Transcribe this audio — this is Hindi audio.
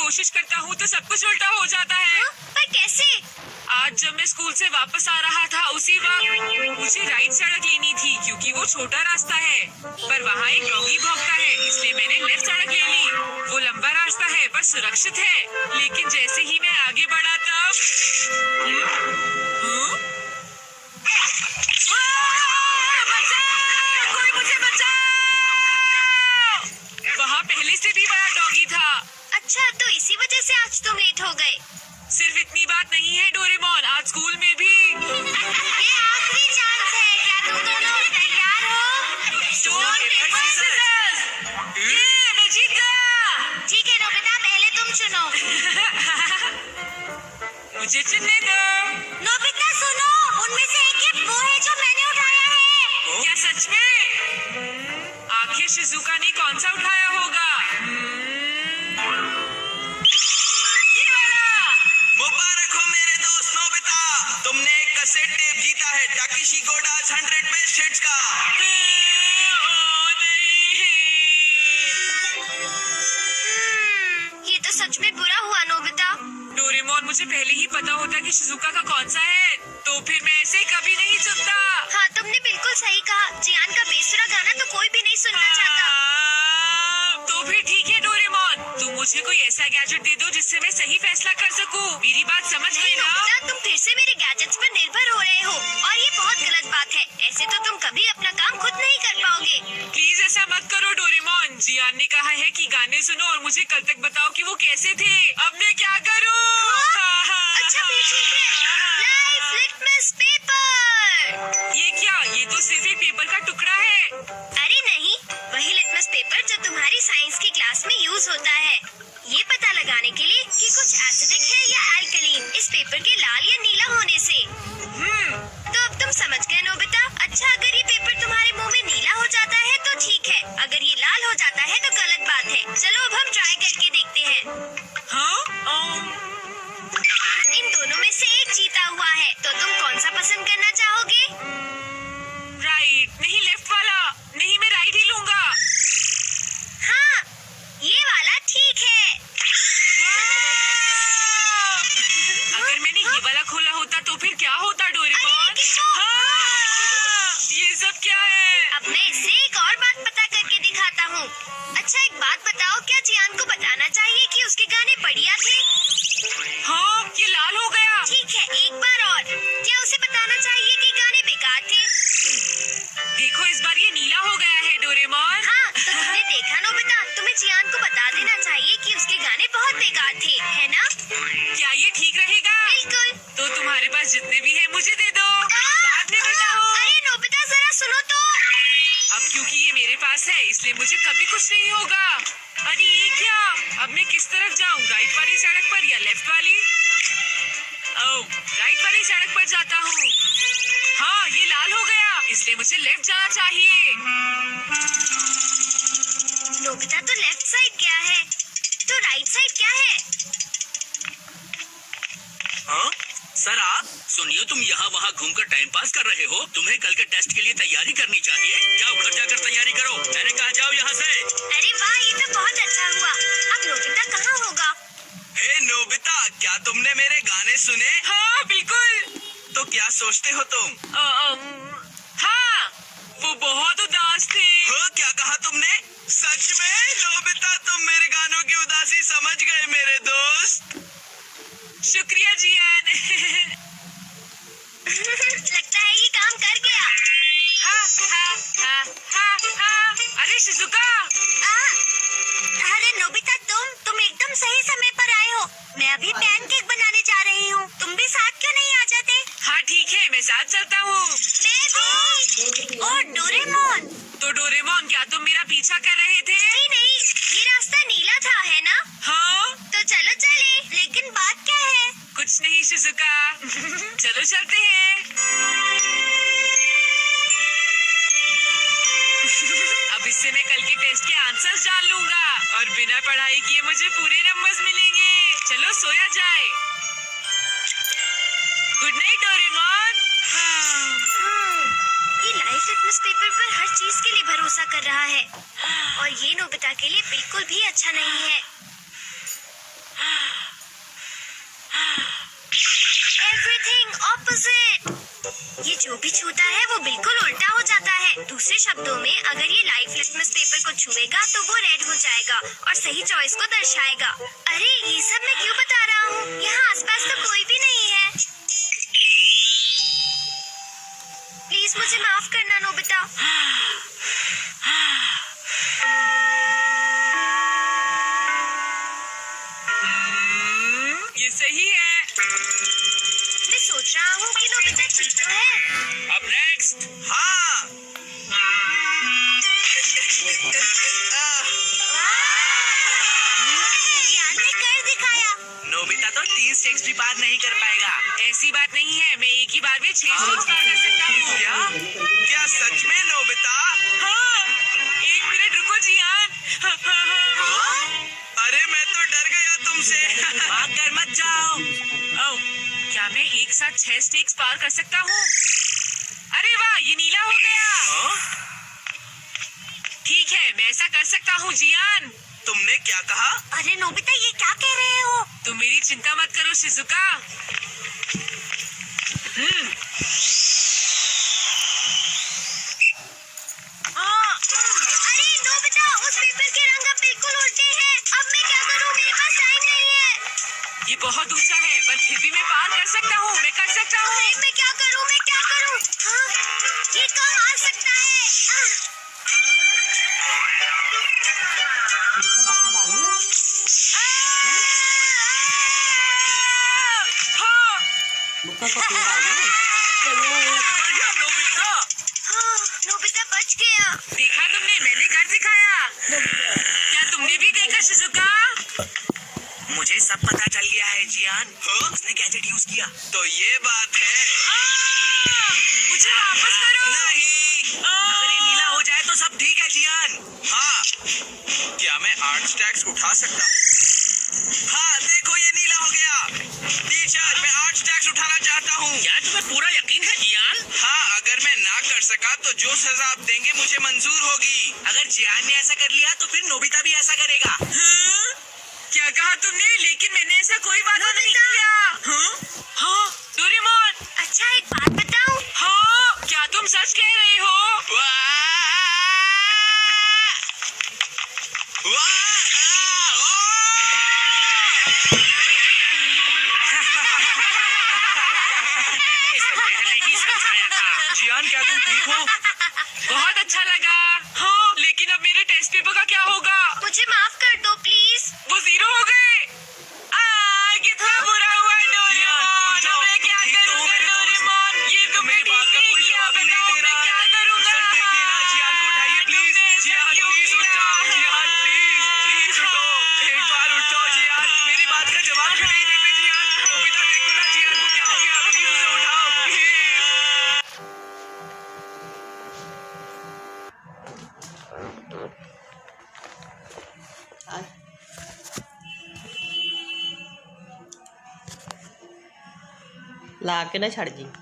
कोशिश करता हूँ तो सब कुछ उल्टा हो जाता है। पर कैसे? आज जब मैं स्कूल से वापस आ रहा था उसी वक्त मुझे राइट सड़क लेनी थी क्योंकि वो छोटा रास्ता है, पर वहाँ एक डॉगी भौंकता है, इसलिए मैंने लेफ्ट सड़क ले ली। वो लंबा रास्ता है पर सुरक्षित है, लेकिन जैसे ही मैं आगे बढ़ा तब कोई मुझे बचाओ! वहाँ पहले से भी बड़ा डॉगी था। अच्छा, तो इसी वजह से आज तुम लेट हो गए। सिर्फ इतनी बात नहीं है डोरेमोन, आज स्कूल में भी। ये आखिरी चांस है, क्या तुम दोनों तैयार हो? Stone, paper, scissors! ये मैं जीत गया। ठीक है नोबिता, पहले तुम चुनो। मुझे चुनने दो। नोबिता सुनो, उनमें से एक गिफ्ट वो है जो मैंने उठाया है। क्या सच में? आखिर शिजुका ने कौन सा उठाया होगा? ये वाला। मुबारक हो मेरे दोस्त नोबिता, तुमने एक कैसेट टेप जीता है टाकेशी गोडास 100 बेस्ट हिट्स का। ओ नहीं। ये तो सच में बुरा हुआ नोबिता। डोरेमोन, मुझे पहले ही पता होता कि शिजुका का कौन सा है, तो फिर मैं ऐसे कभी नहीं सुनता। हाँ, तुमने बिल्कुल सही कहा। जियान का बेसुरा गाना तो कोई भी नहीं सुनना चाहता। तो फिर ठीक है डोरेमोन, तुम मुझे कोई ऐसा गैजेट दे दो जिससे मैं सही फैसला कर सकूं। मेरी बात समझ गए नहीं ना? नोबिता, तुम फिर से मेरे गैजेट्स पर निर्भर हो रहे हो और ये बहुत गलत बात है। ऐसे तो तुम कभी अपना काम खुद नहीं कर पाओगे। प्लीज ऐसा मत करो डोरेमोन। जियान ने कहा है कि गाने सुनो और मुझे कल तक बताओ कि वो कैसे थे। अब मैं क्या करूं? अच्छा फिर ठीक है। Life litmus paper. ये क्या? ये तो सिर्फ एक पेपर का टुकड़ा है। अरे नहीं, वही लिटमस पेपर जो तुम्हारी साइंस की क्लास में यूज होता है, ये पता लगाने के लिए कि कुछ एसिडिक है या अल्कलीन इस पेपर के लाल या नीला होने से। तो अब तुम समझ गए नोबिता। अच्छा, अगर ये पेपर तुम्हारे मुंह में नीला हो जाता है तो ठीक है, अगर ये लाल हो जाता है तो गलत बात है। चलो अब हम ट्राई करके देखते हैं। हाँ? इन दोनों में से एक जीता हुआ है, तो तुम कौन सा पसंद करना चाहोगे? राइट। नहीं, लेफ्ट वाला। नहीं, मैं राइट ही लूंगा। हाँ, ये वाला ठीक है। अगर मैंने ये वाला खोला होता तो फिर क्या होता डोरेमोन? अरे, लेकिन वो- हाँ! ये सब क्या है? अब मैं इससे एक और बात पता करके दिखाता हूँ। अच्छा, एक बात बताओ, क्या जियान को बताना चाहिए कि उसके गाने बढ़िया थे? हाँ, ये लाल हो गया। ठीक है, एक बार और। क्या उसे बताना चाहिए कि गाने बेकार थे? देखो, इस बार ये नीला हो गया है डोरेमोन। हाँ, तो तुमने देखा नोबिता, तुम्हें जियान को बता देना चाहिए कि उसके गाने बहुत बेकार थे, है ना? क्या ये ठीक रहेगा? बिल्कुल। तो तुम्हारे पास जितने भी है मुझे दे दो। बाद में बताओ। अरे नोबिता, जरा सुनो तो। अब क्योंकि ये मेरे पास है इसलिए मुझे कभी कुछ नहीं होगा। अरे ये क्या? अब मैं किस तरफ जाऊँ? राइट वाली सड़क पर या लेफ्ट वाली? ओह, राइट वाली सड़क पर जाता हूँ। हाँ, ये लाल हो गया, इसलिए मुझे लेफ्ट जाना चाहिए। नोबिता तो लेफ्ट साइड गया है, तो राइट साइड क्या है? हाँ? सर आप सुनिए, तुम यहाँ वहाँ घूमकर टाइम पास कर रहे हो। तुम्हें कल के टेस्ट के लिए तैयारी करनी चाहिए। जाओ घर जाकर तैयारी करो। मैंने कहा जाओ यहाँ से। अरे वाह, ये तो बहुत अच्छा हुआ। अब नोबिता कहाँ होगा? हे नोबिता, क्या तुमने मेरे गाने सुने? हाँ, बिल्कुल। तो क्या सोचते हो तुम? हाँ, वो बहुत उदास थे। हो, क्या कहा तुमने? सच में नोबिता, तुम मेरे गानों की उदासी समझ गए मेरे दोस्त। शुक्रिया जियान। लगता है ये काम कर गया। हाँ। अरे शिजुका। अरे नोबिता, तुम एकदम सही समय पर आए हो। मैं अभी पैनकेक बनाने जा रही हूँ। तुम भी साथ क्यों नहीं आ जाते? हाँ ठीक है, मैं साथ चलता हूँ। मैं भी। और डोरेमोन। तो डोरेमोन, क्या तुम मेरा पीछा कर रहे थे? नहीं, ये रास्ता नीला था, है ना? हाँ? तो चलो चले। लेकिन बात क्या है? कुछ नहीं शिजुका। चलो चलते हैं। अब इससे मैं कल के टेस्ट के आंसर्स जान लूंगा और बिना पढ़ाई किए मुझे पूरे नंबर्स मिलेंगे। चलो सोया जाए। Good night Doraemon. ये लाइफ लिटमस पेपर पर हर चीज के लिए भरोसा कर रहा है और ये नोबिता के लिए बिल्कुल भी अच्छा नहीं है। it. ये जो भी छूता है वो बिल्कुल उल्टा हो जाता है। दूसरे शब्दों में अगर ये लाइव लिटमस पेपर को छुएगा तो वो रेड हो जाएगा और सही चॉइस को दर्शाएगा। अरे ये सब मैं क्यों बता रहा हूँ? यहाँ आसपास तो कोई भी नहीं है। प्लीज मुझे माफ करना नोबिता। ये सही है। मैं सोच रहा हूँ कि नोबिता ठीक तो है। अब नेक्स्ट। हाँ। जियान ने कर दिखाया। नोबिता तो 3 स्टेप्स भी पार नहीं कर पाएगा। ऐसी बात नहीं है, मैं एक ही बार में 6 स्टेप्स पार कर सकता हूँ। क्या सच में नोबिता? हाँ, 1 मिनट रुको जियान। अरे मैं तो डर गया तुमसे। भाग कर मत जाओ। ओह, क्या मैं एक साथ 6 स्टेप्स पार कर सकता हूँ? अरे वाह, ये नीला हो गया। ठीक है, मैं ऐसा कर सकता हूँ जियान। तुमने क्या कहा? अरे नोबिता ये क्या कह रहे हो? तुम मेरी चिंता मत करो शिजुका। अरे नोबिता उस पेपर के रंग अब बिल्कुल उल्टे हैं। अब मैं क्या करूँ? मेरे पास टाइम नहीं है। ये बहुत ऊंचा है, पर फिर भी मैं पार कर सकता हूँ। मैं कर सकता हूँ। अरे मैं क्या करूँ? मैं क्या करूँ? हाँ, ये कम आ सकता है। हाँ, बढ़िया नोबिता। हाँ, नोबिता बच गया। देखा तुमने, मैंने कर दिखाया। क्या तुमने भी देखा शिजुका? मुझे सब पता चल गया है जियान। उसने गैजेट यूज किया। तो ये बात है। मुझे वापस करो। नहीं। अगर ये नीला हो जाए तो सब ठीक है जियान। हाँ। क्या मैं 8 स्टैक्स उठा सकता हूँ? हाँ, देखो ये नीला हो गया। टीचर, मैं 8 स्टैक्स उठाना चाहता हूँ। क्या तुम्हें पूरा यकीन है जियान? हाँ, अगर मैं ना कर सका तो जो सजा आप देंगे मुझे मंजूर होगी। अगर जियान ने ऐसा कर लिया तो फिर नोबिता भी ऐसा करेगा। हाँ? क्या कहा तुमने? लेकिन मैंने ऐसा कोई वादा नहीं किया। हाँ? हाँ, डोरेमोन। अच्छा एक बात बताऊं? हाँ, क्या तुम सच कह रहे हो? मैंने इसे पहले ही समझाया था। जियान, क्या तुम ठीक हो? बहुत अच्छा लगा। हाँ, लेकिन अब मेरे टेस्ट पेपर का क्या होगा? मुझे माफ कर दो प्लीज। वो 0 हो गए। कितना बुरा हुआ डोरेमोन। अब मैं क्या करूँगा डोरेमोन? ये तुमने ठीक नहीं किया। बताओ मैं क्या करूँगा? सर देखिए ना, जियान को उठाइए प्लीज। जियान प्लीज उठ जाओ। जियान प्लीज उठो। एक बार उठ जाओ जियान। मेरी बात का जवाब क्यों नहीं देते जियान? नोबिता देखो ना, जियान को क्या हो गया? प्लीज उसे उठाओ प्लीज। ਲਾ ਕੇ ਨਾ ਛੱਡ ਜੀ।